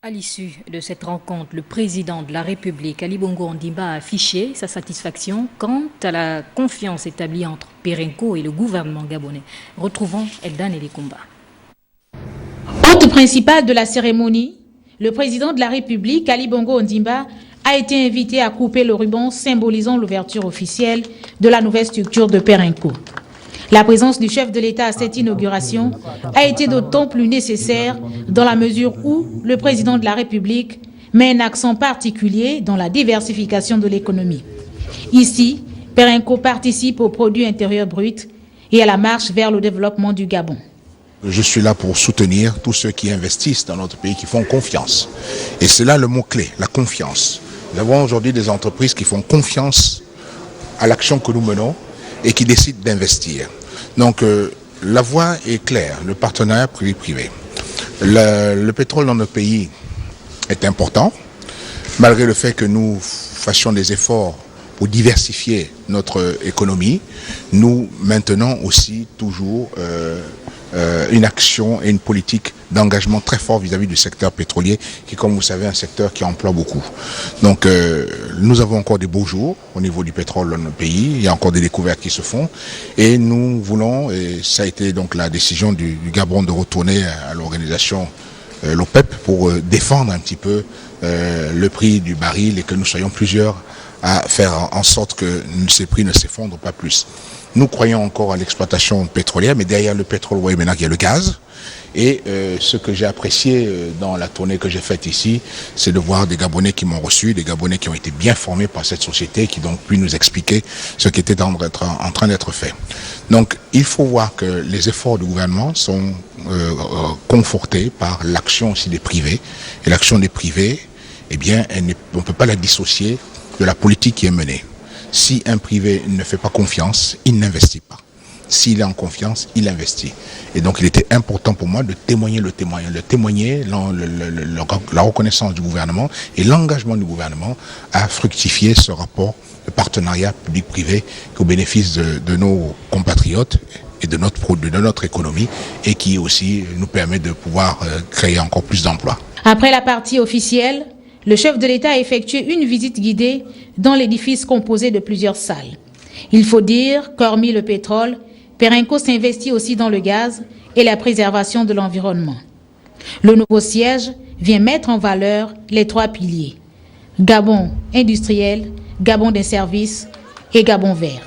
À l'issue de cette rencontre, le président de la République, Ali Bongo Ondimba, a affiché sa satisfaction quant à la confiance établie entre Perenco et le gouvernement gabonais. Retrouvons Eldan Elikumba. Hôte principal de la cérémonie, le président de la République, Ali Bongo Ondimba, a été invité à couper le ruban symbolisant l'ouverture officielle de la nouvelle structure de Perenco. La présence du chef de l'État à cette inauguration a été d'autant plus nécessaire dans la mesure où le président de la République met un accent particulier dans la diversification de l'économie. Ici, Perenco participe au produit intérieur brut et à la marche vers le développement du Gabon. Je suis là pour soutenir tous ceux qui investissent dans notre pays, qui font confiance. Et c'est là le mot-clé, la confiance. Nous avons aujourd'hui des entreprises qui font confiance à l'action que nous menons et qui décident d'investir. Donc la voie est claire, le partenariat privé-privé. Le pétrole dans notre pays est important, malgré le fait que nous fassions des efforts pour diversifier notre économie. Nous maintenons aussi toujours une action et une politique d'engagement très fort vis-à-vis du secteur pétrolier, qui, comme vous savez, est un secteur qui emploie beaucoup. Donc nous avons encore des beaux jours au niveau du pétrole dans notre pays, il y a encore des découvertes qui se font, et nous voulons, et ça a été donc la décision du Gabon de retourner à l'organisation l'OPEP pour défendre un petit peu le prix du baril et que nous soyons plusieurs à faire en sorte que ces prix ne s'effondrent pas plus. Nous croyons encore à l'exploitation pétrolière, mais derrière le pétrole, vous voyez maintenant qu'il y a le gaz. Et ce que j'ai apprécié dans la tournée que j'ai faite ici, c'est de voir des Gabonais qui m'ont reçu, des Gabonais qui ont été bien formés par cette société, qui donc pu nous expliquer ce qui était en train d'être fait. Donc il faut voir que les efforts du gouvernement sont confortés par l'action aussi des privés. Et l'action des privés, eh bien, on ne peut pas la dissocier de la politique qui est menée. Si un privé ne fait pas confiance, il n'investit pas. S'il est en confiance, il investit. Et donc il était important pour moi de témoigner la reconnaissance du gouvernement et l'engagement du gouvernement à fructifier ce rapport de partenariat public-privé au bénéfice de nos compatriotes et de notre économie, et qui aussi nous permet de pouvoir créer encore plus d'emplois. Après la partie officielle, le chef de l'État a effectué une visite guidée dans l'édifice composé de plusieurs salles. Il faut dire qu'hormis le pétrole, Perenco s'investit aussi dans le gaz et la préservation de l'environnement. Le nouveau siège vient mettre en valeur les trois piliers: Gabon industriel, Gabon des services et Gabon vert.